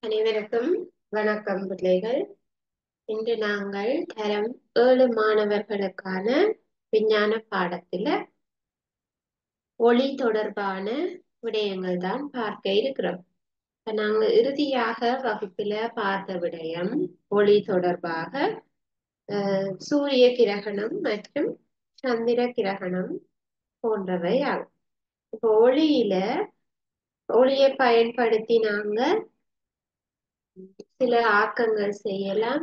அனைவருக்கும் வணக்கம் பிள்ளைகள். இன்று நாங்கள் தரம் 7 மாணவர்களுக்கான விஞ்ஞான பாடத்துல ஒளி தொடர்பான விடயங்கள் தான் பார்க்க இருக்கிறோம். இப்ப நாங்க இறுதியாக வகுப்புல பார்த்த விடயம் ஒளி தொடர்பாக சூரிய கிரகணம் மற்றும் சந்திர கிரகணம் போன்றவை ஆகும். இப்போ ஒளியை பயன்படுத்தி நாங்க சில ஆக்கங்கள் செய்யலாம்,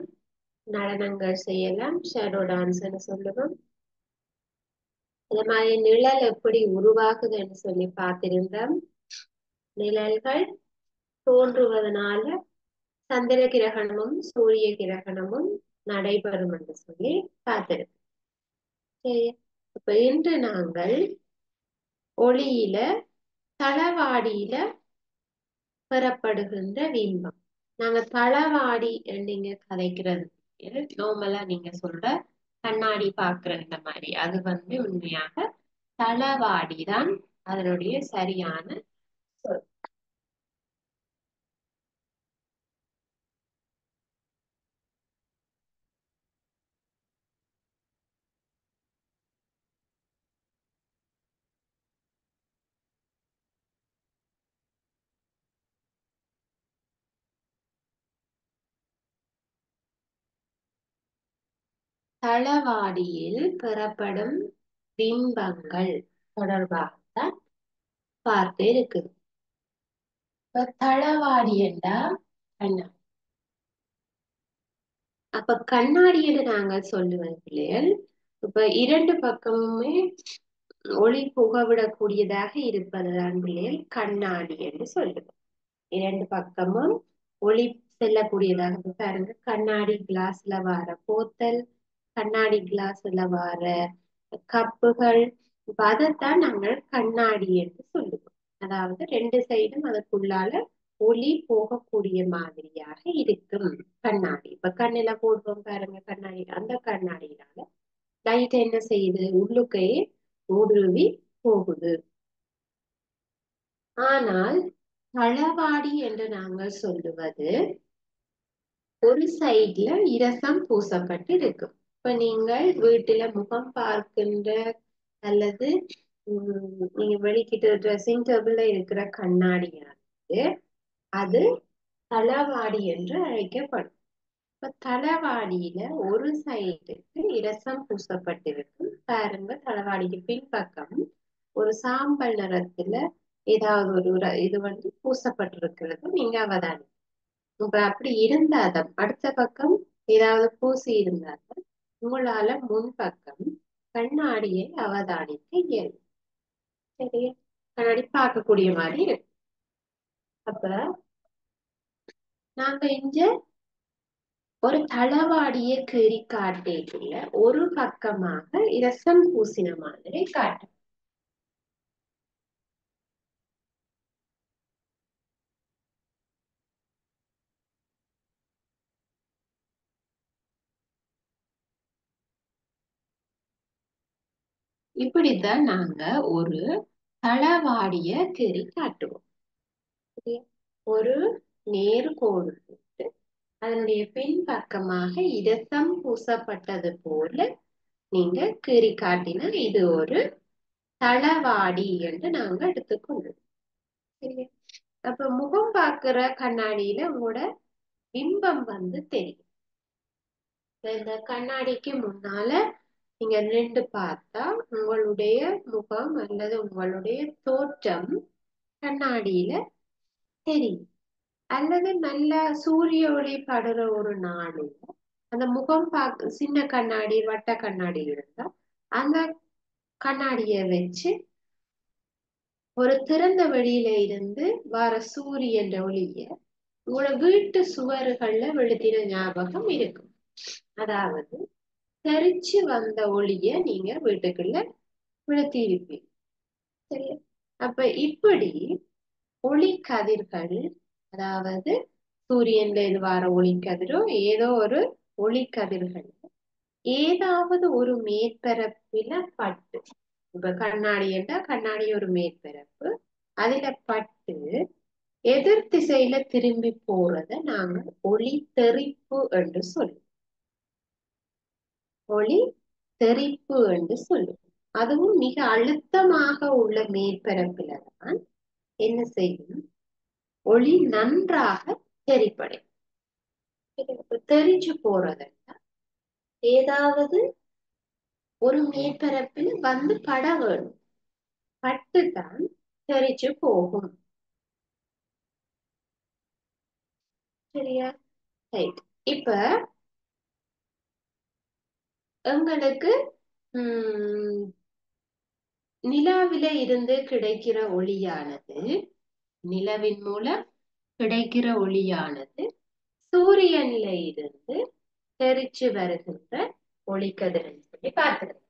நடனங்கள் செய்யலாம், ஷேடோ டான்ஸ்ன்னு சொல்லுவோம். இந்த மாதிரி நிழல் எப்படி உருவாகுதுன்னு சொல்லி பார்த்திருந்தோம். நிழல்கள் தோன்றுவதனால சந்திர கிரகணமும் சூரிய கிரகணமும் நடைபெறும் என்று சொல்லி பார்த்திருக்கோம். சரி, இப்ப இன்று நாங்கள் ஒளியில தளவாடியில பெறப்படுகின்ற பிம்பம். நாங்க தளவாடி நீங்க கதைக்கிறது நார்மலா நீங்க சொல்ற கண்ணாடி பாக்குற இந்த மாதிரி அது உண்மையாக தளவாடி தான் அதனுடைய சரியான சொல். தளவாடியில் பெறப்படும் பிம்பங்கள் தொடர்பாக பார்த்து இருக்குது. இப்ப தளவாடி என்றா கண்ணாடி. அப்ப கண்ணாடி என்று நாங்கள் சொல்லுவது பிள்ளைகள், இப்ப இரண்டு பக்கமுமே ஒளி புகவிடக்கூடியதாக இருப்பதுதான் பிள்ளைகள் கண்ணாடி என்று சொல்லுவோம். இரண்டு பக்கமும் ஒளி செல்லக்கூடியதாக பாருங்க. கண்ணாடி கிளாஸ்ல வர போத்தல், கண்ணாடி கிளாஸ்ல வர கப்புகள், அதைத்தான் நாங்கள் கண்ணாடி என்று சொல்லுவோம். அதாவது ரெண்டு சைடும் அதுக்குள்ளால ஒளி போகக்கூடிய மாதிரியாக இருக்கும் கண்ணாடி. இப்ப கண்ணில போடுறோம் பாருங்க கண்ணாடி, அந்த கண்ணாடியினால லைட் என்ன செய்யுது, உள்ளுக்கே ஊடுருவி போகுது. ஆனால் தளவாடி என்று நாங்கள் சொல்லுவது ஒரு சைட்ல இரசம் பூசப்பட்டு இருக்கும். இப்ப நீங்கள் வீட்டுல முகம் பார்க்கின்ற அல்லது நீங்க வெளிக்கிட்டு ட்ரெஸ்ஸிங் டேபிள்ல இருக்கிற கண்ணாடியானது அது தளவாடி என்று அழைக்கப்படும். இப்ப தளவாடியில ஒரு சைடுக்கு இரசம் பூசப்பட்டிருக்கும் பாருங்க. தளவாடிக்கு பின்பக்கம் ஒரு சாம்பல் நிறத்துல ஏதாவது ஒரு இது பூசப்பட்டிருக்கிறது நீங்க அவதானி. இப்ப அப்படி இருந்தாதான் அடுத்த பக்கம் ஏதாவது பூசி இருந்தாதான் உங்களால முன்பக்கம் கண்ணாடியை அவதானிக்க இயலும். சரியா? கண்ணாடி பார்க்கக்கூடிய மாதிரி இருக்கு. அப்ப நாங்க இங்க ஒரு தளவாடியை கீறி காட்டேக்குள்ள ஒரு பக்கமாக இரசம் பூசின மாதிரி காட்டும். இப்படித்தான் நாங்க ஒரு தளவாடிய கீறி காட்டுவோம். ஒரு நேர்கோடு போட்டு அதனுடைய பின்பக்கமாக இரசம் பூசப்பட்டது போல நீங்க கீறி காட்டினா இது ஒரு தளவாடி என்று நாங்க எடுத்துக்கொள்வோம். சரியா? அப்ப முகம் பார்க்கிற கண்ணாடியில உங்களோட பிம்பம் தெரியும். இந்த கண்ணாடிக்கு முன்னால நீங்க நின்று பார்த்தா உங்களுடைய முகம் அல்லது உங்களுடைய தோற்றம் கண்ணாடியில தெரியும். அல்லது நல்ல சூரிய ஒளி படுற ஒரு நாடு அந்த முகம் சின்ன கண்ணாடி வட்ட கண்ணாடி இருந்தா அந்த கண்ணாடிய வச்சு ஒரு திறந்த வெளியில இருந்து வர சூரியன் ஒளிய உங்களோட வீட்டு சுவர்கள்ல வெளுத்தின ஞாபகம் இருக்கும். அதாவது தெரிச்சு வந்த ஒளிய நீங்க வீட்டுக்குள்ள வெளுத்தி இருப்பீங்க. சரியா? அப்ப இப்படி ஒளி கதிர்கள், அதாவது சூரியன்ல இது வர ஒளி கதிரோ ஏதோ ஒரு ஒளி கதிர்கள் ஏதாவது ஒரு மேற்பரப்பில பட்டு, இப்ப கண்ணாடி என்றா கண்ணாடி ஒரு மேற்பரப்பு, அதுல பட்டு எதிர் திசையில திரும்பி போறத நாங்க ஒளி தெறிப்பு என்று சொல்லுவோம். ஒளி தெறிப்பு என்று சொல்லுவோம். அதுவும் மிக அழுத்தமாக உள்ள மேற்பரப்பில தான் என்ன செய்யும், ஒளி நன்றாக தெறிப்படையும். தெரிச்சு போறதுன்னா ஏதாவது ஒரு மேற்பரப்பில் வந்து பட வேணும், பட்டுத்தான் தெரிச்சு போகும். சரியா? ரைட். இப்ப எங்களுக்கு உம் நிலாவில இருந்து கிடைக்கிற ஒளியானது, நிலவின் மூலம் கிடைக்கிற ஒளியானது சூரியனில இருந்து தெரிச்சு வருகின்ற ஒளிக்கதிர் சொல்லி பார்க்கிறது.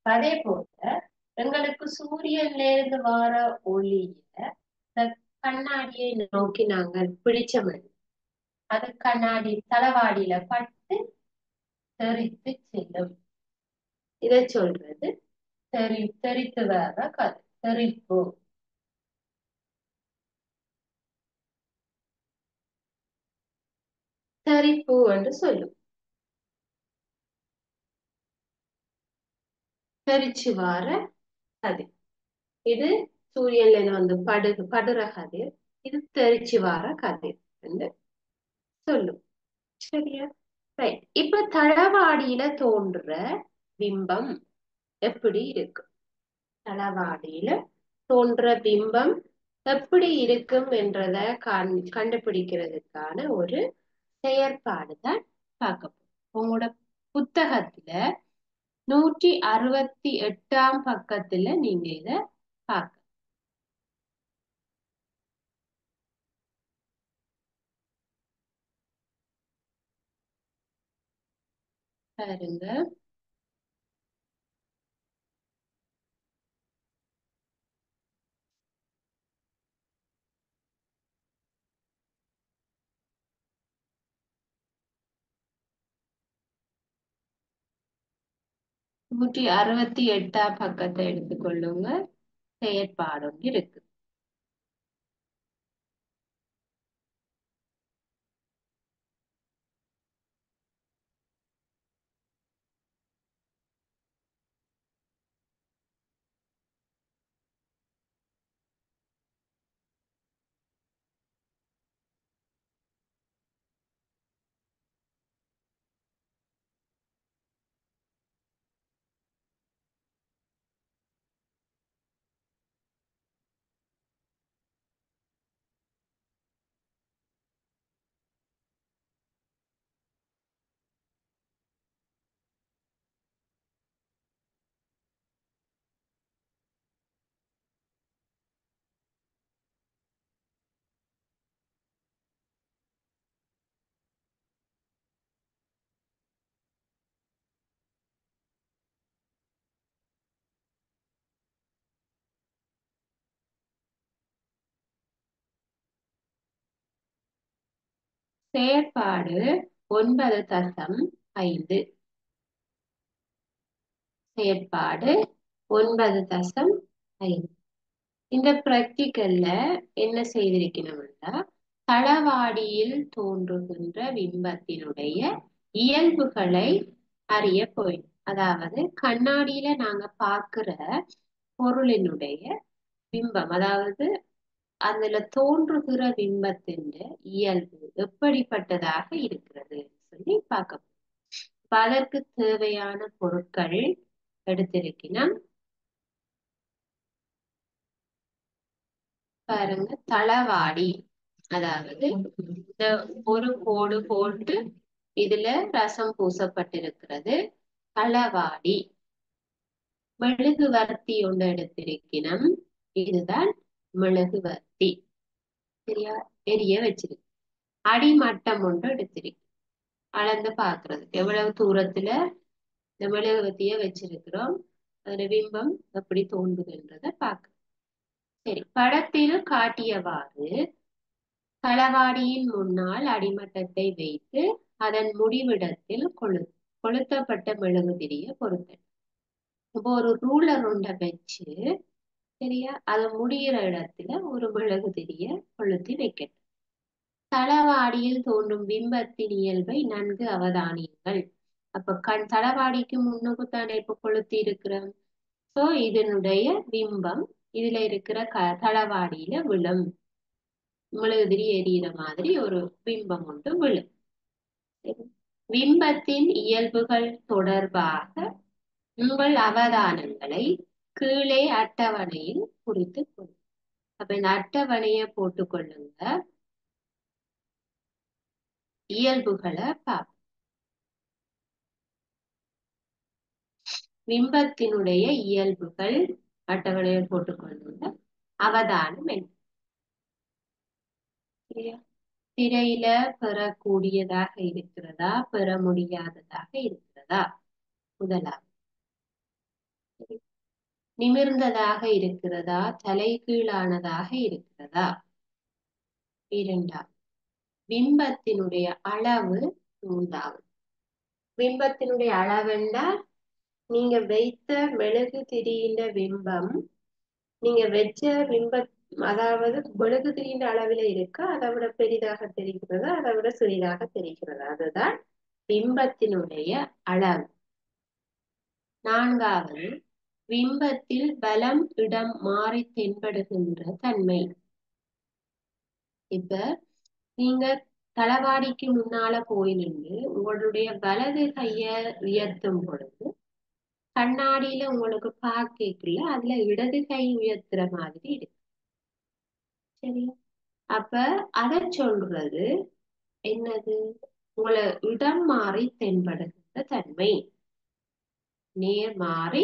அதே போல எங்களுக்கு சூரியன்ல இருந்து வர ஒளிய கண்ணாடியை நோக்கி நாங்கள் பிடிச்சோம், அது கண்ணாடி தளவாடியில பட்டு தெரித்து செல்லும். இதை சொல்றது தெரித்து வர கதை, தெரிப்பு. தெரிப்பு என்று சொல்லும். தெரிச்சு வர கதிர். இது சூரியன்ல இருந்து வந்து படுற கதிர். இது தெரிச்சு வர கதிர் என்று சொல்லும். சரியா? ரைட். இப்ப தளவாடியில தோன்ற பிம்பம் எப்படி இருக்கு? தளவாடியில தோன்ற பிம்பம் எப்படி இருக்கும் என்றத கண்டுபிடிக்கிறதுக்கான ஒரு செயற்பாடு தான் பார்க்க போறோம். உங்களோட புத்தகத்துல 168ஆம் பக்கத்துல நீங்க இத பார்க்க பாருங்க. 168ஆம் பக்கத்தை எடுத்துக்கொள்ளுங்க. செயற்பாடு ஒன்று இருக்கு. செயற்பாடு 9.5. செயற்பாடு 9.5. இந்த பிராக்டிகல்ல என்ன செய்திருக்கணும்னா, தளவாடியில் தோன்றுகின்ற பிம்பத்தினுடைய இயல்புகளை அறிய போய், அதாவது கண்ணாடியில நாங்க பார்க்கிற பொருளினுடைய பிம்பம், அதாவது அதுல தோன்றுகிற பிம்பத்தின் இயல்பு எப்படிப்பட்டதாக இருக்கிறது சொல்லி பார்க்க போறோம். அதற்கு தேவையான பொருட்கள் எடுத்திருக்கணும். பாருங்க, தளவாடி, அதாவது இந்த ஒரு கோடு போட்டு இதுல ரசம் பூசப்பட்டிருக்கிறது தளவாடி. மெழுகுவர்த்தி ஒன்று எடுத்திருக்கணும். இதுதான் மெழுகுவர்த்தி. சரியா? எரிய வச்சிருக்கு. அடிமட்டம் ஒன்று எடுத்திருக்கு, அளந்து பாக்குறது எவ்வளவு தூரத்துல இந்த மெழுகுவர்த்திய வச்சிருக்கிறோம், அதோட பிம்பம் எப்படி தோன்றுகின்றத பார்க்க. சரி, படத்தில் காட்டியவாறு தளவாடியின் முன்னால் அடிமட்டத்தை வைத்து அதன் முடிவிடத்தில் கொளுத்தப்பட்ட மெழுகுதிரிய பொருத்தல். இப்போ ஒரு ரூலர் ஒன்றை வச்சு சரியா? அது முடியிற இடத்துல ஒரு மெழுகுதிரிய கொளுத்தி வைக்கணும். தளவாடியில் தோன்றும் பிம்பத்தின் இயல்பை நன்கு அவதானியுங்கள். அப்ப தளவாடிக்கு முன்னுக்குத்தானே இப்ப கொளுத்தி இருக்கிறோம். சோ இதனுடைய பிம்பம் இதுல இருக்கிற தளவாடியில விழும். மெழுகுதிரி எரியிற மாதிரி ஒரு பிம்பம் ஒன்று விழும். பிம்பத்தின் இயல்புகள் தொடர்பாக உங்கள் அவதானங்களை கீழே அட்டவணையில் குறித்துக் கொள்ளுங்கள். அப்ப இந்த அட்டவணையை போட்டுக்கொள்ளுங்க. இயல்புகளை பார்ப்போம். பிம்பத்தினுடைய இயல்புகள் அட்டவணையை போட்டுக்கொள்ளுங்க. அவதானம் என்ன? திரையில பெறக்கூடியதாக இருக்கிறதா, பெற முடியாததாக இருக்கிறதா? முதலாவது. நிமிர்ந்ததாக இருக்கிறதா, தலைகீழானதாக இருக்கிறதா? இரண்டாவது. பிம்பத்தினுடைய அளவு மூன்றாவது. பிம்பத்தினுடைய அளவு என்றால் நீங்க வைத்த மெழுகு திரியின் பிம்பம் நீங்க வச்ச பிம்ப அதாவது மெழுகு திரியின் அளவில் இருக்கு, அதை விட பெரிதாக தெரிகிறது, அதை விட சிறிதாக தெரிகிறது. அதுதான் பிம்பத்தினுடைய அளவு. நான்காவது, பிம்பத்தில் பலம் இடம் மாறி தென்படுகின்ற தன்மை. இப்ப நீங்க தளவாடிக்கு முன்னால போய் நின்று உங்களுடைய வலது கைய உயர்த்தும் பொழுது கண்ணாடியில உங்களுக்கு பார்க்கல அதுல இடது கை உயர்த்துற மாதிரி இருக்கு. சரியா? அப்ப அத சொல்றது என்னது? உங்களை இடம் மாறி தென்படுகின்ற தன்மை. நேர் மாறி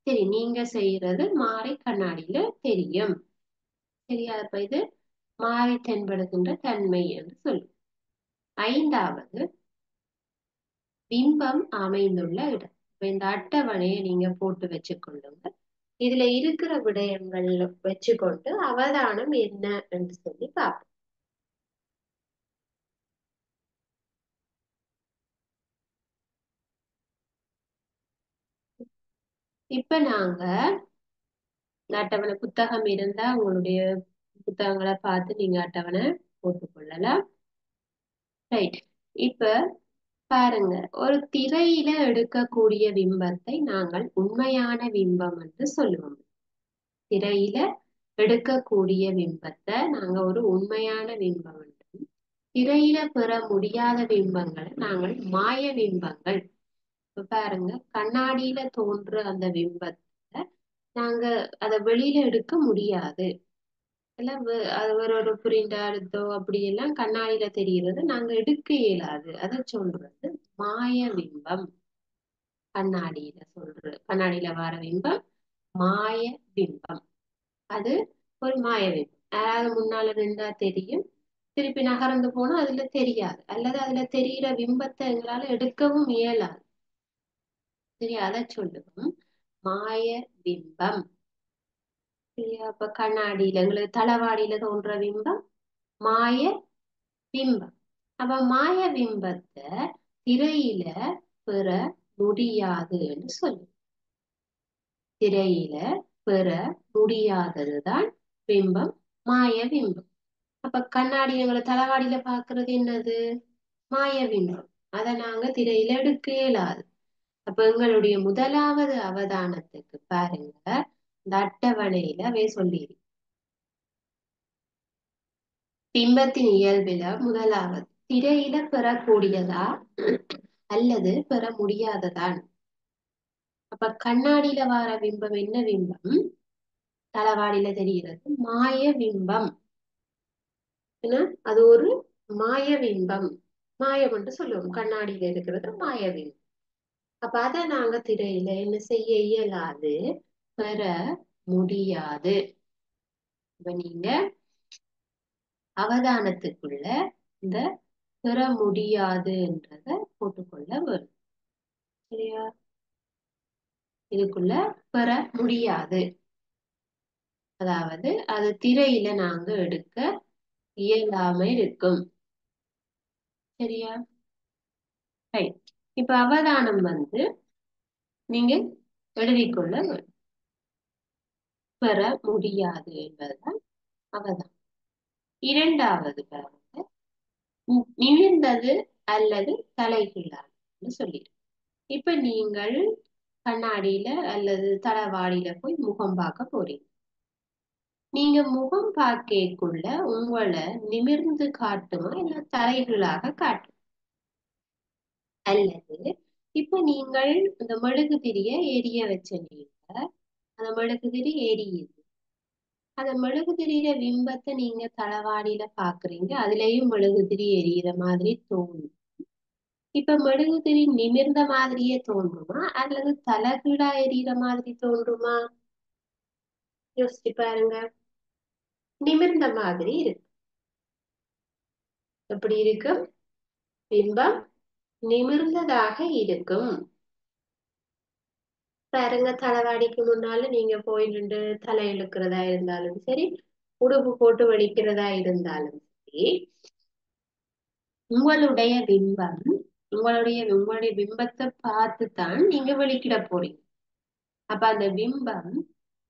சரி நீங்க செய்யறது மாறி கண்ணாடியில தெரியும். சரியா? அப்ப இது மாறி தென்படுகின்ற தன்மை என்று சொல்லும். ஐந்தாவது, பிம்பம் அமைந்துள்ள இடம். இந்த அட்டவணையை நீங்க போட்டு வச்சுக்கொள்ளுங்க. இதுல இருக்கிற விடயங்கள் வச்சுக்கொண்டு அவதானம் என்ன என்று சொல்லி பார்ப்போம். இப்ப நாங்க அட்டவணை புத்தகம் இருந்தா உங்களுடைய புத்தகங்களை பார்த்து நீங்க அட்டவணை போட்டுக்கொள்ளலாம். ரைட். இப்ப பாருங்க, ஒரு திரையில எடுக்கக்கூடிய பிம்பத்தை நாங்கள் உண்மையான பிம்பம் என்று சொல்லுவோம். திரையில எடுக்கக்கூடிய பிம்பத்தை நாங்க ஒரு உண்மையான பிம்பம் என்றும், திரையில பெற முடியாத பிம்பங்களை நாங்கள் மாய பிம்பங்கள். இப்ப பாருங்க, கண்ணாடியில தோன்ற அந்த பிம்பத்தை நாங்க அதை வெளியில எடுக்க முடியாது. எல்லாம் அது ஒரு பிரிண்டா எடுத்தோ அப்படியெல்லாம் கண்ணாடியில தெரிகிறது, நாங்க எடுக்க இயலாது. அதை சொல்றது மாய பிம்பம். கண்ணாடியில வர பிம்பம் மாய பிம்பம். அது ஒரு மாய பிம்பம். யாராவது முன்னால நின்றா தெரியும், திருப்பி நகர்ந்து போனா அதுல தெரியாது, அல்லது அதுல தெரிகிற பிம்பத்தை எங்களால எடுக்கவும் இயலாது. சரியா? அதை சொல்லுவோம் மாய பிம்பம். சரியா? அப்ப கண்ணாடியில எங்களுக்கு தளவாடியில தோன்ற பிம்பம் மாய பிம்பம். அப்ப மாய பிம்பத்தை திரையில பெற முடியாதுன்னு சொல்லு. திரையில பெற முடியாததுதான் பிம்பம், மாய பிம்பம். அப்ப கண்ணாடி எங்களை தளவாடியில பாக்குறது என்னது? மாய பிம்பம். அதை நாங்க திரையில எடுக்க இயலாது. அப்ப எங்களுடைய முதலாவது அவதானத்துக்கு பாருங்க, இந்த அட்டவணையில சொல்லிடு. பிம்பத்தின் இயல்பில முதலாவது திரையில பெறக்கூடியதா அல்லது பெற முடியாததான். அப்ப கண்ணாடியில வார பிம்பம் என்ன பிம்பம்? தளவாடியில தெரிகிறது மாய பிம்பம். அது ஒரு மாய பிம்பம். மாயம் என்று சொல்லுவோம். கண்ணாடியில இருக்கிறது மாய பிம்பம். அப்ப அதை நாங்க திரையில என்ன செய்ய இயலாது, பெற முடியாது. இப்ப நீங்க அவதானத்துக்குள்ள இந்த பெற முடியாதுன்றத போட்டுக்கொள்ள வரும். சரியா? இதுக்குள்ள பெற முடியாது, அதாவது அது திரையில நாங்க எடுக்க இயலாம இருக்கும். சரியா? ரைட். இப்ப அவதானம் நீங்க எழுதிக்கொள்ள வேண்டும். பெற முடியாது என்பதுதான் அவதான். இரண்டாவது பாருங்க, நிமிர்ந்தது அல்லது தலைகீழானது சொல்லிடு. இப்ப நீங்கள் கண்ணாடியில அல்லது தளவாடியில போய் முகம் பார்க்க போறீங்க. நீங்க முகம் பார்க்கக்குள்ள உங்களை நிமிர்ந்து காட்டுமா இல்ல தலைகீழாக காட்டும்? அல்லது இப்ப நீங்கள் இந்த மெழுகுதிரிய எரிய வச்ச நீங்க அந்த மெழுகுதிரி எரியுது. அந்த மெழுகுதிரியில பிம்பத்தை நீங்க தளவாடியில பாக்குறீங்க, அதுலயும் மெழுகுதிரி எரியிற மாதிரி தோணும். இப்ப மெழுகுதிரி நிமிர்ந்த மாதிரியே தோன்றுமா அல்லது தலைகீழா எரியிற மாதிரி தோன்றுமா? யோசிச்சு பாருங்க. நிமிர்ந்த மாதிரி இருக்கு. எப்படி இருக்கும்? பிம்பம் நிமிர்ந்ததாக இருக்கும். பாருங்க, தளவாடிக்கு முன்னால நீங்க போய் நின்று தலை இழுக்கிறதா இருந்தாலும் சரி, உடுப்பு போட்டு வலிக்கிறதா இருந்தாலும் சரி, உங்களுடைய பிம்பம் உங்களுடைய பிம்பத்தை பார்த்துத்தான் நீங்க வெளிக்கிட போறீங்க. அப்ப அந்த பிம்பம்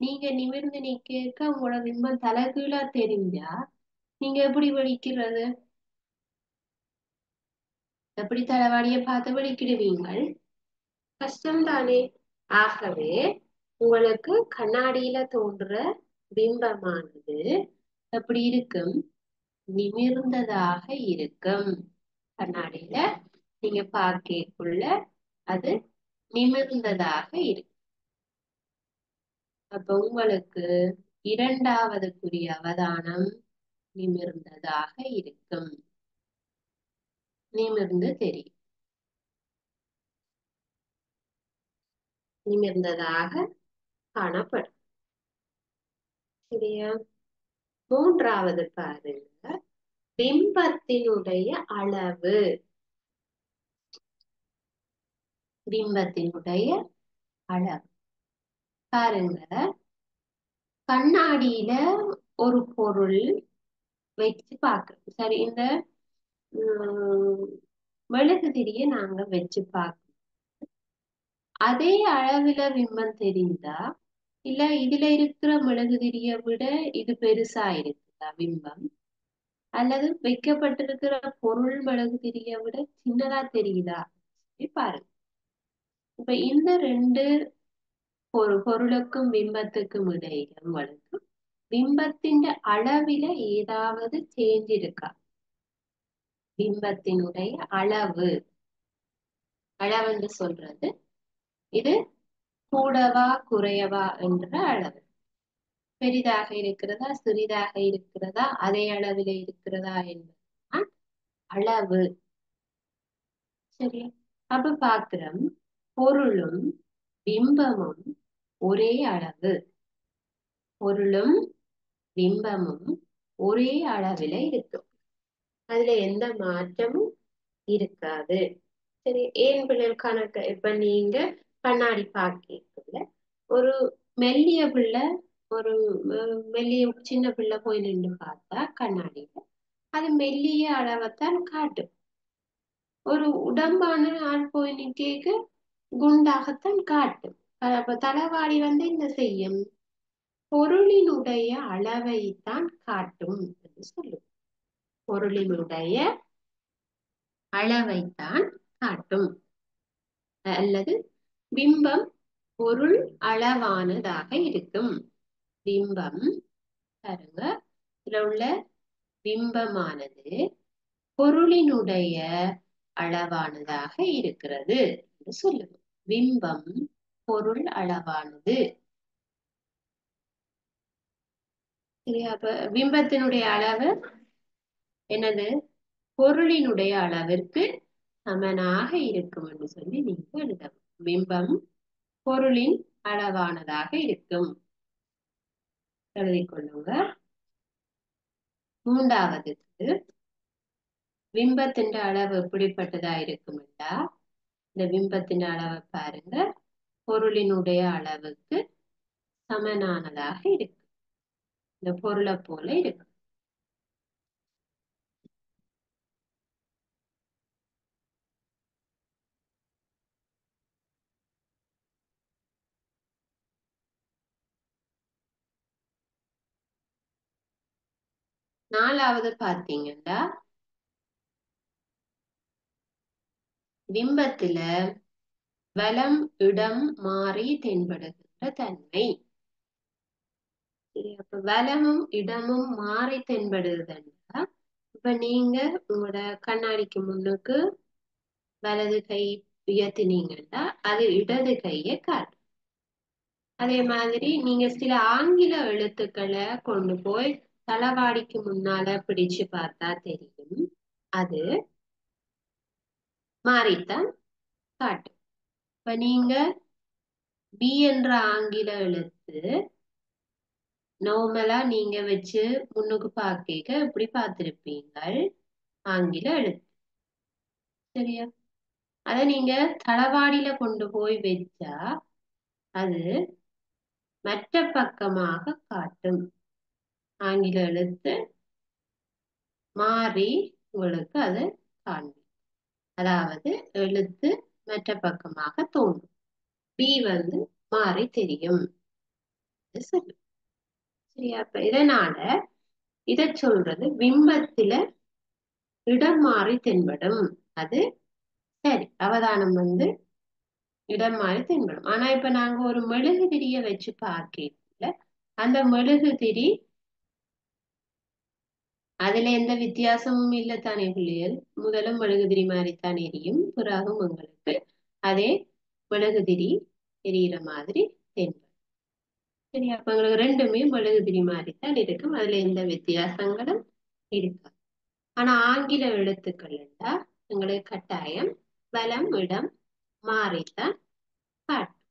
நீங்க நிமிர்ந்து நிக்க உங்களோட பிம்பம் தலைகீழா தெரிஞ்சா நீங்க எப்படி வெளிக்கிறது? எப்படி தளவாடியை பார்த்து வெளிக்கிடுவீங்கள்? கஷ்டம்தானே. ஆகவே உங்களுக்கு கண்ணாடியில தோன்ற பிம்பமானது எப்படி இருக்கும்? நிமிர்ந்ததாக இருக்கும். கண்ணாடியில நீங்க பார்க்கக்குள்ள அது நிமிர்ந்ததாக இருக்கும். அப்ப உங்களுக்கு இரண்டாவதுக்குரிய அவதானம் நிமிர்ந்ததாக இருக்கும். நிமிர்ந்து தெரியும். நிமிர்ந்ததாக காணப்படும். சரியா? மூன்றாவது பாருங்க, பிம்பத்தினுடைய அளவு. பிம்பத்தினுடைய அளவு பாருங்க, கண்ணாடியில ஒரு பொருள் வச்சு பார்க்க சரி, இந்த மெழுகுதிரிய நாங்க வச்சு பார்க்க அதே அளவுல பிம்பம் தெரிந்தா இல்ல இதுல இருக்கிற மெழுகுதிரிய விட இது பெருசா இருக்குதா பிம்பம், அல்லது வைக்கப்பட்டிருக்கிற பொருள் மெழுகுதிரிய விட சின்னதா தெரியுதா? பாருங்க. இப்ப இந்த ரெண்டு பொருளுக்கும் பிம்பத்துக்கும் இடையில உங்களுக்கு பிம்பத்தின் அளவில ஏதாவது சேஞ்ச் இருக்கா? பிம்பத்தினுடைய அளவு. அளவுன்னு சொல்றது இது கூடவா குறையவா என்ற அளவு. பெரிதாக இருக்கிறதா சிறிதாக இருக்கிறதா அதே அளவில் இருக்கிறதா என்பதுதான் அளவு. சரி, அப்ப பாக்குறோம் பொருளும் பிம்பமும் ஒரே அளவு. பொருளும் பிம்பமும் ஒரே அளவில இருக்கும். அதுல எந்த மாற்றமும் இருக்காது. சரி, ஏன் பிள்ளைகள் கணக்கு இப்ப நீங்க கண்ணாடி பார்க்கல ஒரு மெல்லிய பிள்ளை ஒரு மெல்லிய சின்ன பிள்ளை போய் நின்று பார்த்தா கண்ணாடியில அது மெல்லிய அளவைத்தான் காட்டும். ஒரு உடம்பான ஆள் போய் நிக்க குண்டாகத்தான் காட்டும். அப்ப தலைவாடி என்ன செய்யும்? பொருளினுடைய அளவைத்தான் காட்டும் என்று சொல்லும். பொருளினுடைய அளவைத்தான் காட்டும். அல்லது பிம்பம் பொருள் அளவானதாக இருக்கும். பிம்பம் பாருங்க, இதுல உள்ள பிம்பமானது பொருளினுடைய அளவானதாக இருக்கிறது என்று சொல்லுவோம். பிம்பம் பொருள் அளவானது. சரியா? அப்ப பிம்பத்தினுடைய அளவு என்னது? பொருளினுடைய அளவிற்கு சமனாக இருக்கும் என்று சொல்லி நீங்க எழுதணும். பிம்பம் பொருளின் அளவானதாக இருக்கும். எழுதிக் கொள்ளுங்க. மூன்றாவதுக்கு பிம்பத்தின் அளவு எப்படிப்பட்டதா இருக்கும்டா, இந்த பிம்பத்தின் அளவை பாருங்க பொருளினுடைய அளவுக்கு சமனானதாக இருக்கு. இந்த பொருளை போல இருக்கு. நாலாவது பாத்தீங்கன்னா பிம்பத்துல வலம் இடம் மாறி தென்படுகின்ற தன்மை. சரி, அப்ப வலமும் இடமும் மாறி தென்படுதுன்னா இப்ப நீங்க உங்களோட கண்ணாடிக்கு முன்னுக்கு வலது கை உயர்த்தினீங்கன்னா அது இடது கையை காட்டும். அதே மாதிரி நீங்க சில ஆங்கில எழுத்துக்களை கொண்டு போய் தளவாடிக்கு முன்னால பிடிச்சு பார்த்தா தெரியும், அது மாறித்தான் காட்டும். இப்ப நீங்க பி என்ற ஆங்கில எழுத்து நார்மலா நீங்க வச்சு முன்னுக்கு பார்க்க இப்படி பார்த்திருப்பீங்கள் ஆங்கில எழுத்து. சரியா? அத நீங்க தளவாடியில கொண்டு போய் வச்சா அது மற்ற பக்கமாக காட்டும். ஆங்கில எழுத்து மாறி உங்களுக்கு அது காண்பி, அதாவது எழுத்து மற்ற பக்கமாக தோன்றும். பி மாறி தெரியும். சரி, சரியா? அப்ப இதனால இத சொல்றது பிம்பத்தில இடம் மாறி தென்படும். அது சரி, அவதானம் இடம் மாறி தென்படும். ஆனா இப்ப நாங்க ஒரு மெழுகுதிரிய வச்சு பார்க்கல, அந்த மெழுகுதிரி அதுல எந்த வித்தியாசமும் இல்லத்தானே பிள்ளைகள். முதலும் மெழுகுதிரி மாதிரித்தான் எரியும், பிறகும் உங்களுக்கு அதே மெழுகுதிரி எரியிற மாதிரி தென்படும். சரி, அப்ப உங்களுக்கு ரெண்டுமே மெழுகுதிரி மாதிரித்தான் இருக்கும், அதுல எந்த வித்தியாசங்களும் இருக்காது. ஆனா ஆங்கில எழுத்துக்கள் என்றால் எங்களுக்கு கட்டாயம் வலம் இடம் மாறித்தான் காட்டும்.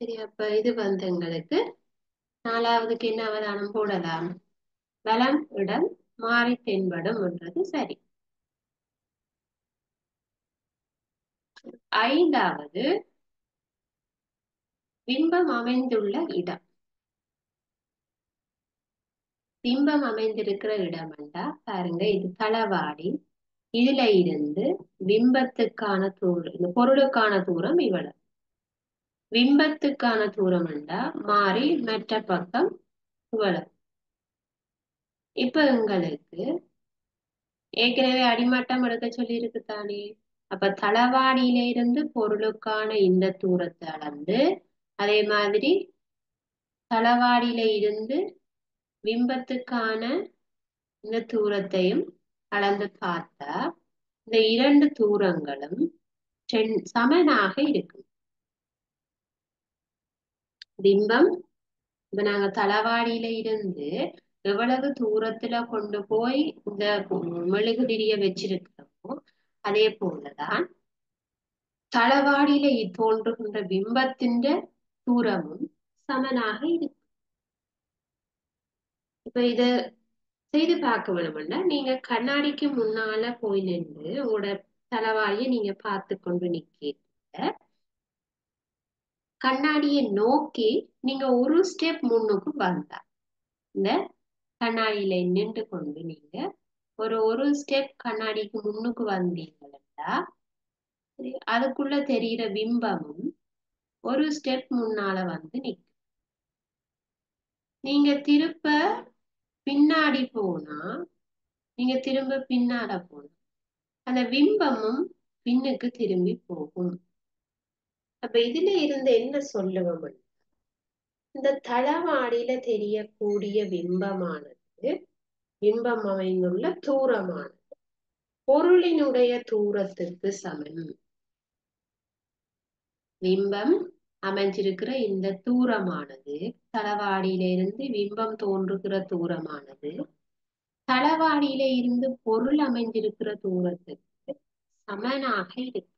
சரி, அப்ப இது எங்களுக்கு நாலாவதுக்கு என்ன அவதானம் போடலாம்? வலம் இடம் மாறி தென்படும் என்றது சரி. ஐந்தாவது பிம்பம் அமைந்துள்ள இடம். பிம்பம் அமைந்திருக்கிற இடம் என்றா பாருங்க, இது தளவாடி, இதுல இருந்து பிம்பத்துக்கான தூரம், இந்த பொருளுக்கான தூரம் இவ்வளவு. பிம்பத்துக்கான தூரம் என்றா மாறி மற்ற பக்கம் இவ்வளவு. இப்ப எங்களுக்கு ஏற்கனவே அடிமட்டம் எடுக்க சொல்லி இருக்குதானே. அப்ப தளவாடியில இருந்து பொருளுக்கான இந்த தூரத்தை அளந்து, அதே மாதிரி தளவாடியில இருந்து பிம்பத்துக்கான இந்த தூரத்தையும் அளந்து பார்த்தா இந்த இரண்டு தூரங்களும் சமனாக இருக்கும். பிம்பம் இப்ப நாங்க தளவாடியில இருந்து எவ்வளவு தூரத்துல கொண்டு போய் இந்த மெழுகுதிரிய வச்சிருக்கிறோமோ அதே போலதான் தளவாடியில தோன்றுகின்ற பிம்பத்தின் தூரமும் சமனாக இருக்கு. இப்ப இத செய்து பார்க்க வேணும்னா நீங்க கண்ணாடிக்கு முன்னால போய் நின்று உங்களோட தளவாடியை நீங்க பார்த்து கொண்டு நிக்க, கண்ணாடியை நோக்கி நீங்க ஒரு ஸ்டெப் முன்னுக்கு வந்தா, இந்த கண்ணாடியில நின்று கொண்டு நீங்க ஒரு ஸ்டெப் கண்ணாடிக்கு முன்னுக்கு வந்தீங்கன்னா அதுக்குள்ள தெரிகிற பிம்பமும் ஒரு ஸ்டெப் முன்னால நிக்கும். நீங்க திருப்ப பின்னாடி போனா, நீங்க திரும்ப பின்னால போனா அந்த பிம்பமும் பின்னுக்கு திரும்பி போகும். அப்ப இதுல இருந்து என்ன சொல்லுவோம்? இந்த தளவாடியில தெரியக்கூடிய பிம்பமானது பிம்பம் அமைந்துள்ள தூரமானது பொருளினுடைய தூரத்துக்கு சமம். பிம்பம் அமைஞ்சிருக்கிற இந்த தூரமானது, தளவாடியில இருந்து பிம்பம் தோன்றுகிற தூரமானது தளவாடியில இருந்து பொருள் அமைஞ்சிருக்கிற தூரத்துக்கு சமனாக இருக்கு.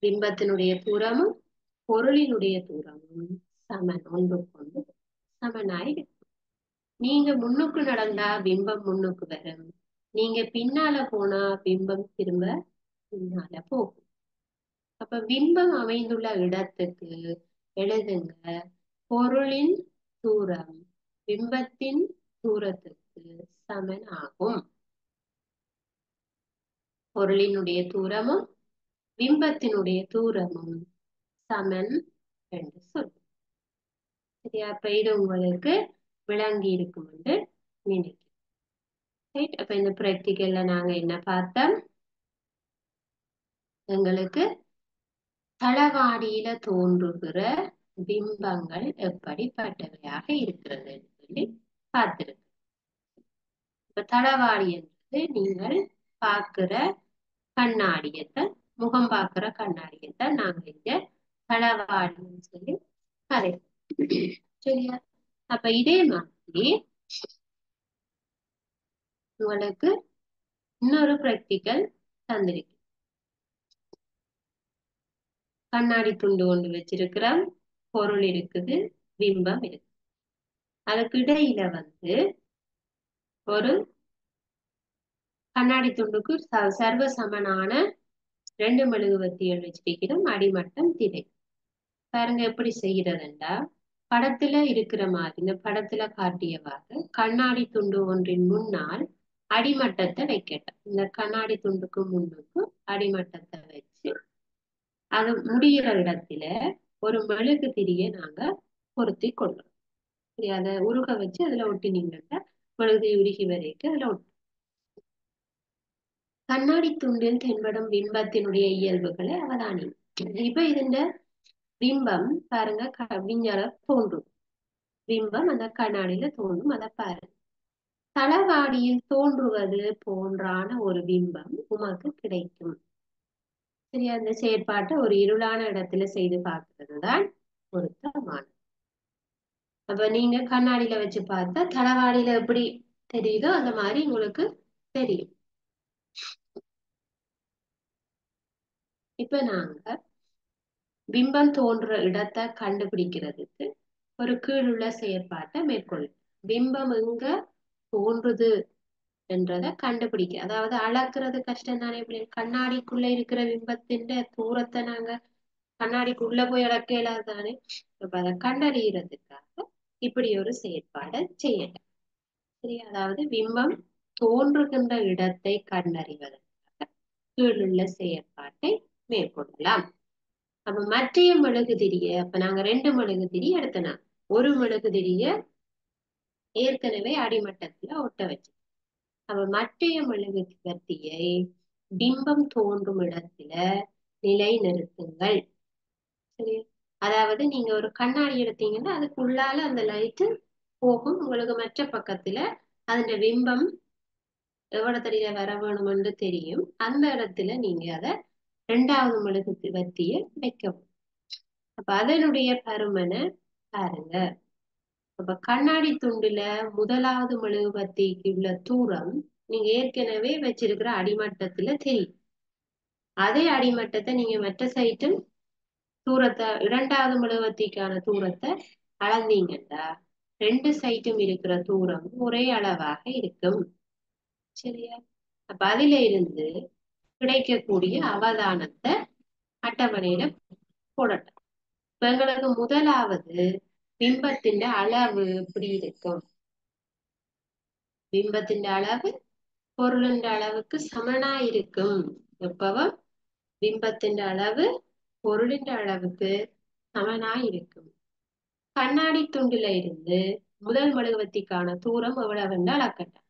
பிம்பத்தினுடைய தூரமும் பொருளினுடைய தூரமும் சமன், ஒன்றுக்கொண்டு சமனாய் இருக்கு. நீங்க முன்னுக்கு நடந்தா பிம்பம் முன்னுக்கு வரும், நீங்க பின்னால போனா பிம்பம் திரும்ப பின்னால போகும். அப்ப பிம்பம் அமைந்துள்ள இடத்துக்கு எழுதுங்க, பொருளின் தூரம் பிம்பத்தின் தூரத்துக்கு சமன் ஆகும். பொருளினுடைய தூரமும் பிம்பத்தினுடைய தூரமும் சமன் என்று சொல்லும். சரியா? அப்ப இது உங்களுக்கு விளங்கி இருக்கும் என்று நினைக்கிறேன். ரைட்? அப்ப இந்த பிராக்டிகல்ல நாங்க என்ன பார்த்தோம்? எங்களுக்கு தளவாடியில தோன்றுகிற பிம்பங்கள் எப்படிப்பட்டவையாக இருக்கிறது சொல்லி பார்த்திருக்கோம். இப்ப தளவாடி என்பது நீங்கள் பார்க்கிற கண்ணாடியத்தை, முகம் பார்க்கிற கண்ணாடியத்தை நாங்க இங்க தளவாடின்னு சொல்லி கரைப்போம். சரியா? அப்ப இதே மாதிரி உங்களுக்கு இன்னொரு பிராக்டிக்கல் தந்திருக்கு. கண்ணாடி துண்டு ஒன்று வச்சிருக்கிறோம், பொருள் இருக்குது, பிம்பம் இருக்கு. அதுக்கு இடையில ஒரு கண்ணாடி துண்டுக்கு சர்வ சமனான 2 மெழுகுவர்த்திகள் வச்சிருக்கிறோம், அடிமட்டம் திரை. பாருங்க எப்படி செய்யறதுண்டா, படத்துல இருக்கிற மாதிரி இந்த படத்துல காட்டியவாறு கண்ணாடி துண்டு ஒன்றின் முன்னால் அடிமட்டத்தை வைக்கட்டும். இந்த கண்ணாடி துண்டுக்கு முன்னுக்கு அடிமட்டத்தை வச்சு அது முடிகிற இடத்துல ஒரு மெழுகு திரியை நாங்க பொருத்தி கொள்றோம். சரி, அதை உருக வச்சு அதுல ஒட்டினீங்கன்னா மெழுகு உருகி வரைக்கும் அதுல ஒட்டு. கண்ணாடி துண்டில் தென்படும் பிம்பத்தினுடைய இயல்புகளை அவதானி. இப்ப இதுண்ட பிம்பம் பாருங்க, விஞ்ஞான தோன்றும் பிம்பம் அந்த கண்ணாடியில தோன்றும், அதை பாருங்க. தளவாடியில் தோன்றுவது போன்றான ஒரு பிம்பம் உமக்கு கிடைக்கும். சரி, அந்த செயற்பாட்டை ஒரு இருளான இடத்துல செய்து பார்க்கிறது தான் பொருத்தமானது. அப்ப நீங்க கண்ணாடியில வச்சு பார்த்தா தளவாடியில எப்படி தெரியுதோ அந்த மாதிரி உங்களுக்கு தெரியும். இப்ப நாங்க பிம்பம் தோன்ற இடத்தை கண்டுபிடிக்கிறதுக்கு ஒரு கீழுள்ள செயற்பாட்டை மேற்கொள்ளும். பிம்பம் எங்க தோன்றுது என்றதை கண்டுபிடிக்க, அதாவது அளக்குறது கஷ்டம் தானே. கண்ணாடிக்குள்ள இருக்கிற பிம்பத்தின் தூரத்தை நாங்க கண்ணாடிக்குள்ள போய் அளக்க இயலாது தானே. அப்ப அதை கண்டறியறதுக்காக இப்படி ஒரு செயற்பாடை செய்யலாம். சரி, அதாவது பிம்பம் தோன்றுகின்ற இடத்தை கண்டறிவதற்காக கீழுள்ள செயற்பாட்டை மேற்கொள்ளலாம். அப்ப மற்றைய மெழுகுதிரிய, அப்ப நாங்க 2 மெழுகுதிரி எடுத்தோம். ஒரு மெழுகுதிரிய ஏற்கனவே அடிமட்டத்துல ஒட்ட வச்சு, அப்ப மற்றைய மெழுகுவர்த்தியை பிம்பம் தோன்றும் இடத்துல நிலை நிறுத்துங்கள். சரி, அதாவது நீங்க ஒரு கண்ணாடி எடுத்தீங்கன்னா அதுக்குள்ளால அந்த லைட்டு போகும், உங்களுக்கு மற்ற பக்கத்துல அதோட பிம்பம் எவ்வளவு தெரிய வர வேணும்னு தெரியும். அந்த இடத்துல நீங்க அதை 2வது மெழுகுவர்த்திய வைக்கவும். அப்ப அதனுடைய பருமனை பாருங்க. அப்ப கண்ணாடி துண்டுல 1வது மெழுகுவர்த்திக்கு உள்ள தூரம் நீங்க ஏற்கனவே வச்சிருக்கிற அடிமட்டத்துல தெரியும். அதே அடிமட்டத்தை நீங்க மற்ற சைட்டும் தூரத்தை 2வது மெழுகுவர்த்திக்கான தூரத்தை அளந்தீங்கன்னா 2 சைட்டும் இருக்கிற தூரம் ஒரே அளவாக இருக்கும். சரியா? அப்ப அதுல இருந்து கிடைக்கக்கூடிய அவதானத்தை அட்டவணையில போடட்டும். இப்ப எங்களுக்கு முதலாவது பிம்பத்தின் அளவு எப்படி இருக்கும்? பிம்பத்தின் அளவு பொருளின் அளவுக்கு சமனா இருக்கும். எப்பவும் பிம்பத்தின் அளவு பொருளின் அளவுக்கு சமனா இருக்கும். கண்ணாடி துண்டுல இருந்து முதல் மெழுகுவர்த்திக்கான தூரம் எவ்வளவுன்னு அளக்கட்டும்.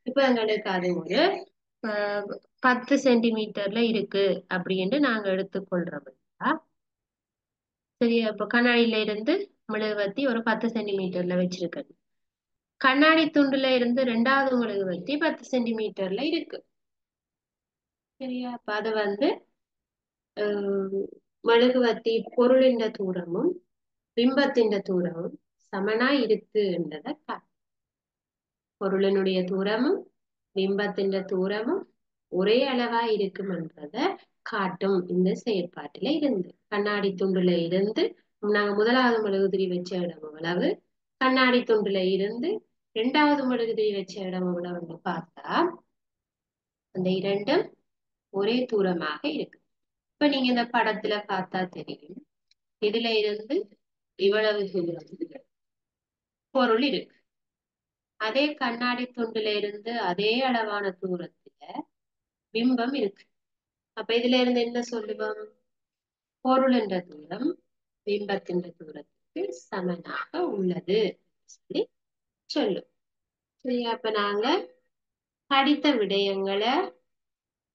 இப்ப எங்களுக்கு அது ஒரு 10 சென்டிமீட்டர்ல இருக்கு அப்படின்னு நாங்க எடுத்துக்கொள்றோம். சரியா? இப்ப கண்ணாடியில இருந்து மெழுகுவர்த்தி ஒரு 10 சென்டிமீட்டர்ல வச்சிருக்கேன். கண்ணாடி துண்டுல இருந்து 2வது மெழுகுவர்த்தி 10 சென்டிமீட்டர்ல இருக்கு. சரியா? அப்ப அது மெழுகுவர்த்தி பொருளின் தூரமும் பிம்பத்தின் தூரமும் சமனா இருக்குன்றத பொருளினுடைய தூரமும் பிம்பத்தின் தூரமும் ஒரே அளவா இருக்கும்ன்றத காட்டும் இந்த செயற்பாட்டில இருந்து. கண்ணாடி துண்டுல இருந்து நாங்க 1வது மெழுகுதிரி வச்ச இடம் எவ்வளவு, கண்ணாடி துண்டுல இருந்து 2வது மெழுகுதிரி வச்ச இடம் எவ்வளவுன்னு பார்த்தா அந்த இரண்டும் ஒரே தூரமாக இருக்கு. இப்ப நீங்க இந்த படத்துல பார்த்தா தெரியும், இதுல இருந்து இவ்வளவு தூரம் பொருள் இருக்கு. அதே கண்ணாடி துண்டுல இருந்து அதே அளவான தூரத்துல பிம்பம் இருக்கு. அப்ப இதுல இருந்து என்ன சொல்லுவோம்? பொருள் என்ற தூரம் பிம்பத்தின் தூரத்துக்கு சமனாக உள்ளது சொல்லி சொல்லும். சரியா? அப்ப நாங்க படித்த விடயங்களை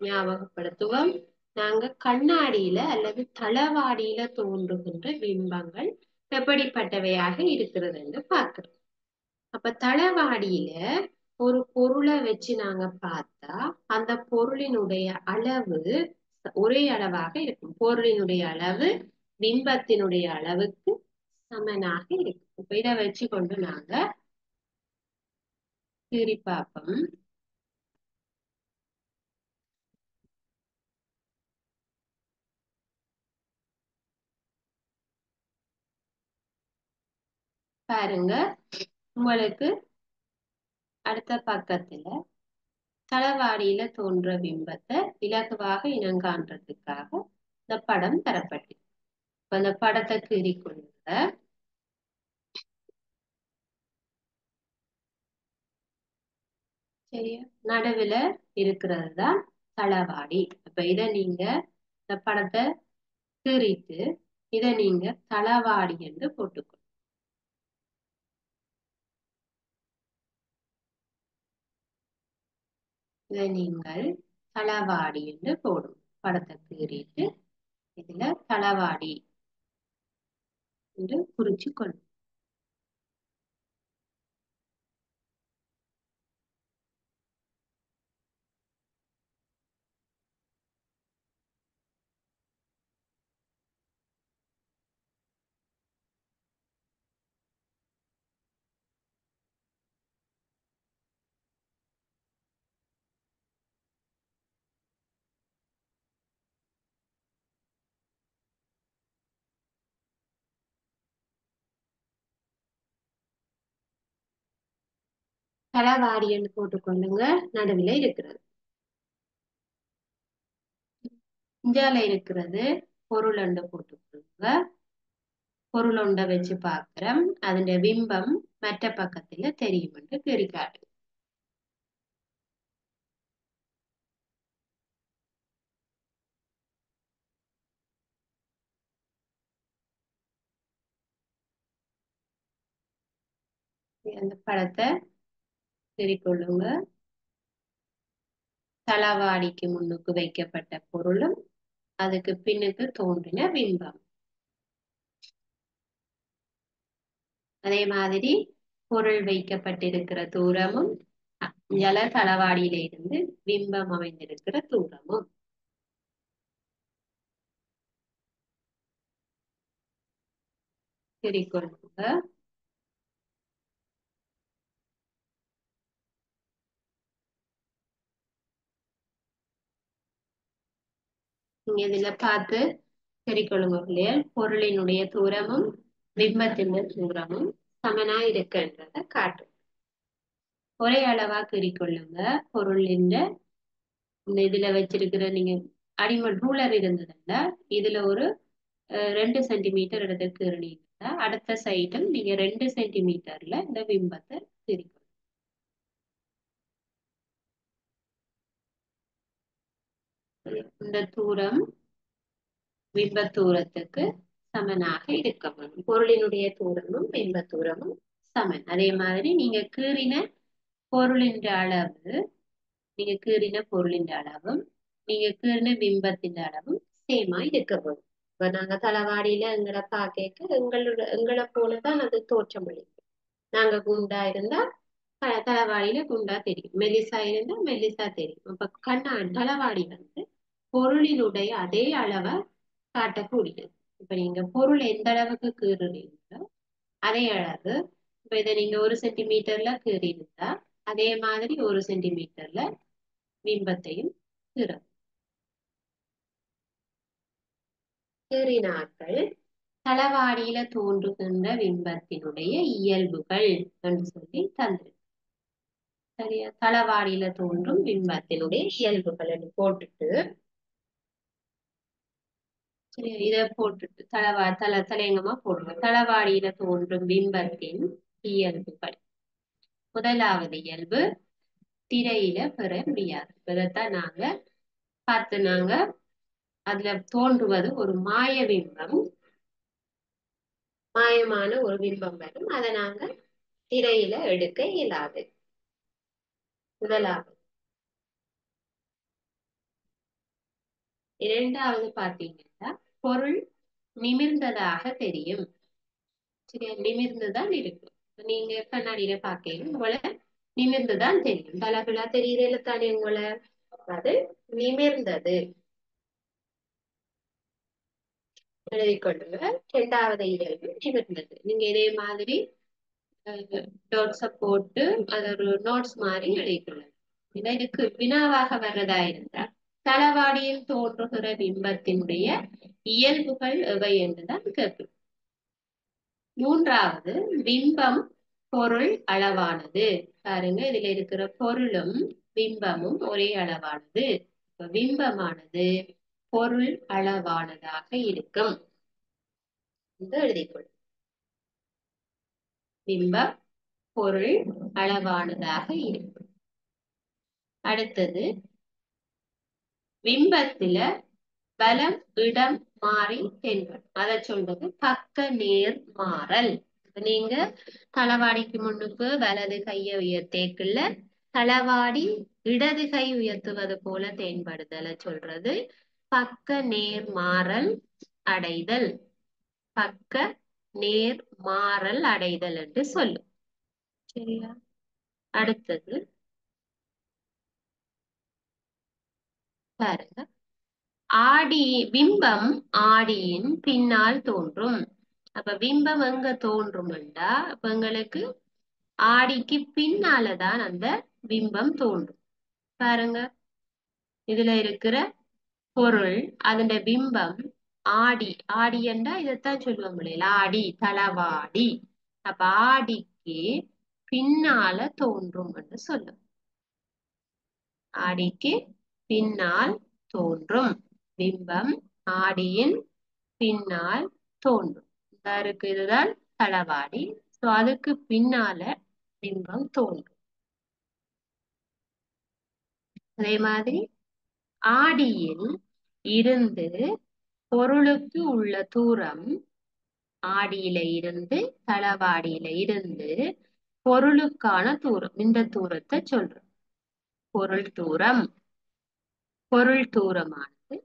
ஞாபகப்படுத்துவோம். நாங்க கண்ணாடியில அல்லது தளவாடியில தோன்றுகின்ற பிம்பங்கள் எப்படிப்பட்டவையாக இருக்கிறது என்று பார்க்கிறோம். அப்ப தளவாடியில ஒரு பொருளை வச்சு நாங்க பார்த்தா அந்த பொருளினுடைய அளவு ஒரே அளவாக இருக்கும். பொருளினுடைய அளவு பிம்பத்தினுடைய அளவுக்கு சமனாக இருக்கும். இப்ப இதை வச்சு கொண்டு நாங்க கீறி பார்ப்போம். பாருங்க, உங்களுக்கு அடுத்த பக்கத்துல தளவாடியில தோன்ற பிம்பத்தை இலகுவாக இனங்காண்றதுக்காக இந்த படம் தரப்பட்டு அந்த படத்தை கீறி கொள்ளுங்க. சரியா? நடுவுல இருக்கிறது தான் தளவாடி. அப்ப இதை நீங்க இந்த படத்தை கீறிட்டு இதை நீங்க தளவாடி என்று போட்டுக்கணும். இதை நீங்கள் தளவாடி என்று போடும். படத்தை கீறிட்டு இதுல தளவாடி என்று குறிச்சு கொள்ளும். தளவாடி என்று போட்டுக்கொள்ளுங்க. நடுவுல இருக்கிறது இந்தியால இருக்கிறது பொருள் என்று போட்டுக்கொள்ளுங்க. பொருள் ஒன்றை வச்சு பார்க்கிறோம். அதனுடைய பிம்பம் மற்ற பக்கத்துல தெரியும் என்று தெரிக்காட்டு. அந்த படத்தை தெரிக்கொள்ளுங்க. தளவாடிக்கு முன்னுக்கு வைக்கப்பட்ட பொருளும் அதுக்கு பின்னுக்கு தோன்றின பிம்பம். அதே மாதிரி பொருள் வைக்கப்பட்டிருக்கிற தூரமும் ஜல தளவாடியில இருந்து பிம்பம் அமைந்திருக்கிற தூரமும் தெரிக்கொள்ளுங்க. நீங்க இதுல பார்த்து தெரிக்கொள்ளுங்க பிள்ளைகள். பொருளினுடைய தூரமும் பிம்பத்தின் தூரமும் சமனா இருக்குன்றத காட்டும். ஒரே அளவா கீறிக்கொள்ளுங்க. பொருளின் இந்த இதுல வச்சிருக்கிற நீங்க அடிமல் ரூலர் இருந்ததுன்னா இதுல ஒரு 2 சென்டிமீட்டர் எடுத்து கீறினீங்கன்னா அடுத்த சைடும் நீங்க 2 சென்டிமீட்டர்ல இந்த பிம்பத்தை கீறிக்கொள்ளுங்க. இந்த தூரம் பிம்ப தூரத்துக்கு சமனாக இருக்க வேண்டும். பொருளினுடைய தூரமும் பிம்ப தூரமும் சமன். அதே மாதிரி நீங்க கீறின பொருளின் அளவு நீங்க கீறின பொருளின் அளவும் நீங்க கீறின பிம்பத்தின் அளவும் சேமா இருக்க வேண்டும். இப்ப நாங்க தளவாடியில எங்களை பார்க்க எங்களை போலதான் அது தோற்றம் அளிக்கும். நாங்க குண்டா இருந்தா தளவாடியில குண்டா தெரியும், மெல்லிசா இருந்தா மெல்லிசா தெரியும். அப்ப தளவாடி பொருளினுடைய அதே அளவை காட்டக்கூடியது. இப்ப நீங்க பொருள் எந்த அளவுக்கு கீறுறீங்களோ அதே அளவு இப்ப இதை நீங்க 1 சென்டிமீட்டர்ல கீறியிருந்தா அதே மாதிரி 1 சென்டிமீட்டர்ல பிம்பத்தையும் கீறும். கீறினார்கள் தளவாடியில தோன்றுகின்ற பிம்பத்தினுடைய இயல்புகள் என்று சொல்லி தந்திருக்கு. சரியா? தளவாடியில தோன்றும் பிம்பத்தினுடைய இயல்புகள் என்று போட்டுட்டு சரியா இதை போட்டுட்டு தலையங்கமா போடுங்க. தளவாடியில தோன்றும் பிம்பத்தின் இயல்புகள். முதலாவது இயல்பு திரையில பெற முடியாது. இதைத்தான் நாங்க பார்த்து நாங்க அதுல தோன்றுவது ஒரு மாய பிம்பம். மாயமான ஒரு பிம்பம் வரும். அதை நாங்க திரையில எடுக்க இயலாது. முதலாவது. இரண்டாவது பாத்தீங்கன்னா, பொருள் நிமிர்ந்ததாக தெரியும். சரியா, நிமிர்ந்துதான் இருக்கும். நீங்க கண்ணாடியில பாக்கீங்க, உங்களை நிமிர்ந்துதான் தெரியும். தலகுலா தெரியுறதுல தானே உங்களை, அது நிமிர்ந்தது. எழுதிக்கொள்ளுங்க. இரண்டாவது இயல்பு நிமிர்ந்தது. நீங்க இதே மாதிரி டோட்ஸ போட்டு அது ஒரு நோட்ஸ் மாதிரி எழுதிக்கொள்ளுங்க. இதற்கு வினாவாக வர்றதா இருந்தால், தளவாடியில் தோன்றுகிற பிம்பத்தினுடைய இயல்புகள் எவை என்றுதான் கேட்கும். மூன்றாவது, பிம்பம் பொருள் அளவானது. பாருங்க, இதுல இருக்கிற பொருளும் பிம்பமும் ஒரே அளவானது. பிம்பமானது பொருள் அளவானதாக இருக்கும். எழுதிக்கொள். பிம்பம் பொருள் அளவானதாக இருக்கும். அடுத்தது, பிம்பத்தில பலம் இடம் மாறி தென்படும். அதை சொல்றது பக்க நேர் மாறல். நீங்க தளவாடிக்கு முன்னுக்கு வலது கையை உயர்த்தேக்குள்ள தளவாடி இடது கை உயர்த்துவது போல தென்படுதல சொல்றது பக்க நேர் மாறல் அடைதல். பக்க நேர் மாறல் அடைதல் என்று சொல்லும். சரியா? அடுத்தது பாருங்க, ஆடி பிம்பம் ஆடியின் பின்னால் தோன்றும். அப்ப பிம்பம் எங்க தோன்றும்டா, அப்ப எங்களுக்கு ஆடிக்கு பின்னாலதான் அந்த பிம்பம் தோன்றும். பாருங்க, இதுல இருக்கிற பொருள் அதோட பிம்பம் ஆடி. ஆடி என்றா இதைத்தான் சொல்லுவோம் இல்லையா, ஆடி தளவாடி. அப்ப ஆடிக்கு பின்னால தோன்றும் என்று சொல்லும். ஆடிக்கு பின்னால் தோன்றும் பிம்பம் ஆடியின் பின்னால் தோன்றும். இருக்கு, இதுதான் தளவாடி. சோ அதுக்கு பின்னால பிம்பம் தோன்றும். அதே மாதிரி ஆடியில் இருந்து பொருளுக்கு உள்ள தூரம், ஆடியில இருந்து தளவாடியில இருந்து பொருளுக்கான தூரம், இந்த தூரத்தை சொல்றோம் பொருள் தூரம். பொருள் தூரமானது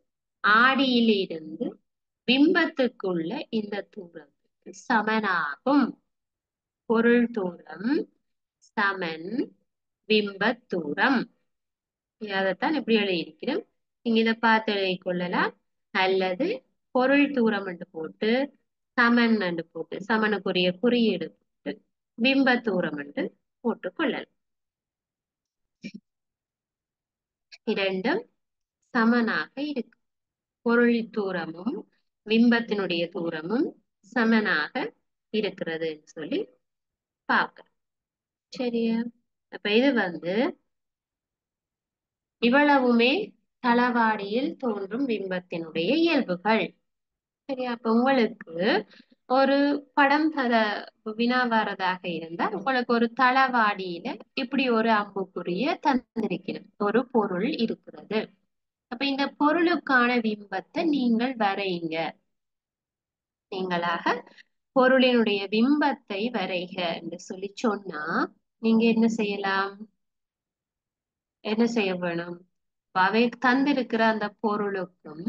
ஆடியில் இருந்து பிம்பத்துக்குள்ள இந்த தூரத்துக்கு சமனாகும். பொருள் தூரம் சமன் பிம்பத் தூரம். அதைத்தான் இப்படி எழுதியிருக்கிறோம். நீங்க இதை பார்த்து எழுதிக் கொள்ளலாம். அல்லது பொருள் தூரம் என்று போட்டு சமன் என்று போட்டு சமனுக்குரிய குறியீடு போட்டு பிம்ப தூரம் என்று போட்டுக் கொள்ளலாம். இரண்டும் சமனாக இருக்கு. பொருள் தூரமும் பிம்பத்தினுடைய தூரமும் சமனாக இருக்கிறது சொல்லி பார்க்கிறோம். சரியா? அப்ப இது இவ்வளவுமே தளவாடியில் தோன்றும் பிம்பத்தினுடைய இயல்புகள். சரியா? அப்ப உங்களுக்கு ஒரு படம் வினாவாரதாக இருந்தால், உங்களுக்கு ஒரு தளவாடியில இப்படி ஒரு அம்புக்குரிய தந்திருக்கிறது, ஒரு பொருள் இருக்கிறது. அப்ப இந்த பொருளுக்கான பிம்பத்தை நீங்கள் வரைங்க. நீங்களாக பொருளினுடைய பிம்பத்தை வரைக என்று சொல்லி சொன்னா, நீங்க என்ன செய்யலாம்? என்ன செய்ய வேணும்? அவை தந்திருக்கிற அந்த பொருளுக்கும்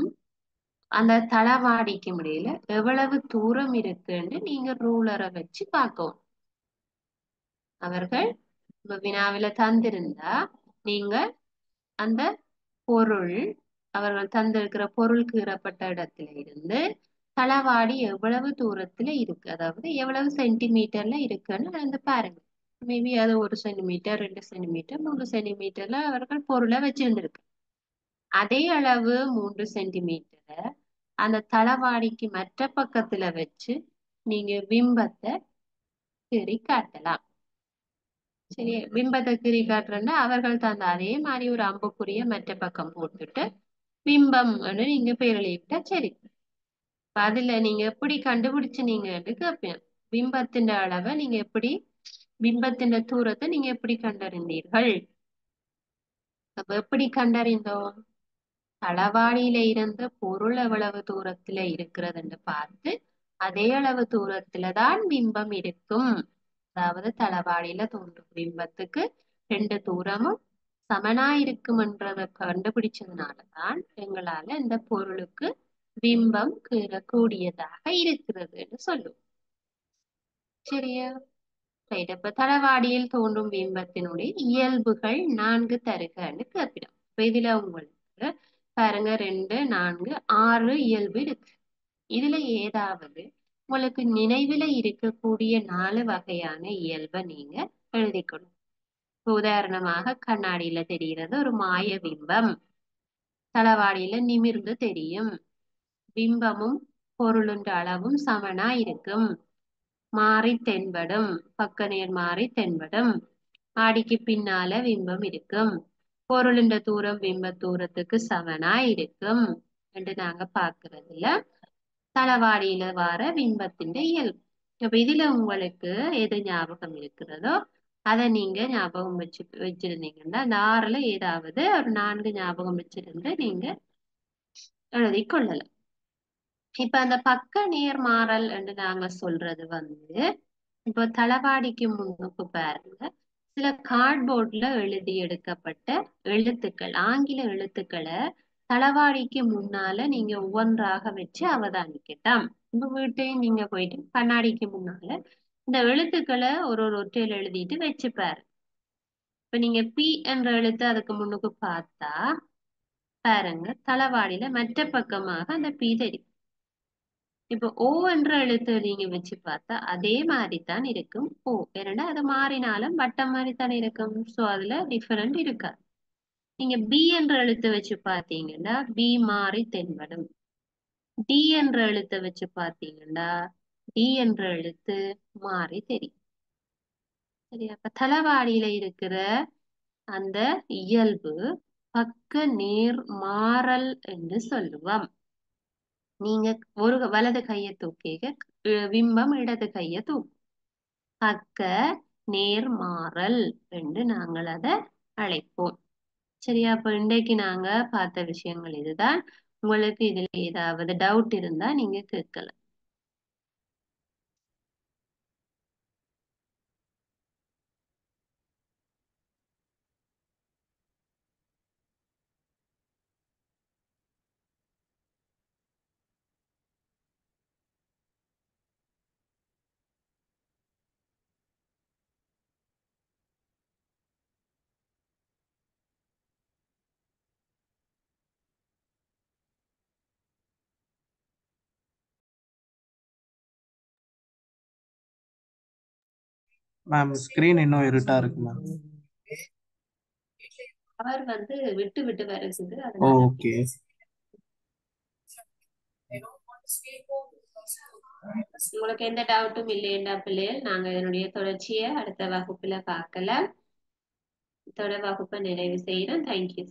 அந்த தளவாடிக்கும் இடையில எவ்வளவு தூரம் இருக்குன்னு நீங்க ரூலரை வச்சு பார்க்கவும். அவர்கள் வினாவில தந்திருந்தா நீங்க அந்த பொருள், அவர்கள் தந்திருக்கிற பொருள் கீறப்பட்ட இடத்துல இருந்து தளவாடி எவ்வளவு தூரத்துல இருக்கு, அதாவது எவ்வளவு சென்டிமீட்டர்ல இருக்குன்னு வந்து பாருங்க. மேபி அது 1 சென்டிமீட்டர், 2 சென்டிமீட்டர், 3 சென்டிமீட்டர்ல அவர்கள் பொருளை வச்சிருந்திருக்கு. அதே அளவு 3 சென்டிமீட்டரை அந்த தளவாடிக்கு மற்ற பக்கத்துல வச்சு நீங்க பிம்பத்தை கீறி காட்டலாம். சரி, பிம்பத்தை கீறி காட்டுறேன்னா அவர்கள் தந்த அதே மாதிரி ஒரு அம்புக்குரிய மற்ற பக்கம் போட்டுட்டு பிம்பம் நீங்க பேர் எழுதிட்டா சரி. அதுல நீங்க எப்படி கண்டுபிடிச்சு நீங்க கேட்பேன், பிம்பத்தின் அளவை நீங்க எப்படி, பிம்பத்தின் தூரத்தை நீங்க எப்படி கண்டறிந்தீர்கள்? அப்ப எப்படி கண்டறிந்தோம்? தளவாடியில இருந்த பொருள் எவ்வளவு தூரத்துல இருக்கிறதுன்னு பார்த்து அதே அளவு தூரத்துல தான் பிம்பம் இருக்கும். அதாவது தளவாடியில தோன்றும் பிம்பத்துக்கு ரெண்டு தூரமும் சமனா இருக்கும்ன்றத கண்டுபிடிச்சதுனாலதான் எங்களால இந்த பொருளுக்கு பிம்பம் கீறக்கூடியதாக இருக்கிறதுன்னு சொல்லுவோம். சரியா? ரைட். அப்ப தளவாடியில் தோன்றும் பிம்பத்தினுடைய இயல்புகள் 4 தருகன்னு கேட்பிடும். இப்ப இதுல உங்களுக்கு பாருங்க 2, 4, 6 இயல்பு இருக்கு. இதுல ஏதாவது உங்களுக்கு நினைவுல இருக்கக்கூடிய 4 வகையான இயல்பை நீங்க எழுதிக்கணும். உதாரணமாக கண்ணாடியில தெரிகிறது ஒரு மாய பிம்பம், தளவாடியில நிமிர்ந்து தெரியும், பிம்பமும் பொருளுன்ற அளவும் சமனா இருக்கும், மாறி தென்படும், பக்க நேர் மாறி தென்படும், ஆடிக்கு பின்னால பிம்பம் இருக்கும், பொருளின் தூரம் பிம்ப தூரத்துக்கு சமனா இருக்கும் என்று நாங்க பாக்குறதுல தளவாடியில வர பிம்பத்தின் இயல்பு. அப்ப இதுல உங்களுக்கு எது ஞாபகம் இருக்கிறதோ அதை நீங்க ஞாபகம் வச்சிருந்தீங்கன்னா அந்த 6ல ஏதாவது ஒரு 4 ஞாபகம் வச்சிருந்து நீங்க எழுதி கொள்ளலாம். இப்ப அந்த பக்க நேர்மாறல் என்று நாங்க சொல்றது இப்போ தளவாடிக்கு முன்னுக்கு பாருங்க சில கார்ட்போர்ட்ல எழுதி எடுக்கப்பட்ட எழுத்துக்கள், ஆங்கில எழுத்துக்களை தளவாடிக்கு முன்னால நீங்க ஒவ்வொன்றாக வச்சு அவதானிக்கட்டாம். உங்க வீட்டையும் நீங்க போயிட்டு கண்ணாடிக்கு முன்னால இந்த எழுத்துக்களை ஒரு ஒரு ஒற்றையில எழுதிட்டு வச்சுப்பாரு. இப்ப நீங்க பி என்ற எழுத்து அதுக்கு முன்னுக்கு பார்த்தா பாருங்க தளவாடியில மற்ற பக்கமாக அந்த பி தெரியும். இப்போ ஓ என்ற எழுத்து நீங்க வச்சு பார்த்தா அதே மாதிரி தான் இருக்கும் ஓ. ஏன்னா அது மாறினாலும் வட்டம் மாதிரி தான் இருக்கும். சோ அதுல டிஃபரெண்ட் இருக்காது. நீங்க பி என்ற எழுத்தை வச்சு பார்த்தீங்கன்னா பி மாறி தென்படும். டி என்ற எழுத்தை வச்சு பார்த்தீங்கன்னா டி என்ற எழுத்து மாறி தெரியும். சரியா? அப்ப தளவாடியில இருக்கிற அந்த இயல்பு பக்க நேர் மாறல் என்று சொல்லுவோம். நீங்க ஒரு வலது கையை தூக்கிக பிம்பம் இடது கையை தூக்கும். பக்க நேர்மாறல் என்று நாங்கள் அதை அழைப்போம். சரியா? அப்ப இன்றைக்கு நாங்க பார்த்த விஷயங்கள் இதுதான். உங்களுக்கு இதுல ஏதாவது டவுட் இருந்தா நீங்க கேட்கலாம். மேம் ஸ்கிரீன் இன்னும் இருட்டா இருக்கு மேம். அவர் விட்டு விட்டு வருது அதனால ஓகே. உங்களுக்கு எந்த டவுட்டும் இல்லையா பிள்ளைகள்? நாங்க இதனுடைய தொடர்ச்சியை அடுத்த வகுப்புல பார்க்கலாம். தொடர் வகுப்பை நிறைவு செய்யறோம். தேங்க்யூ.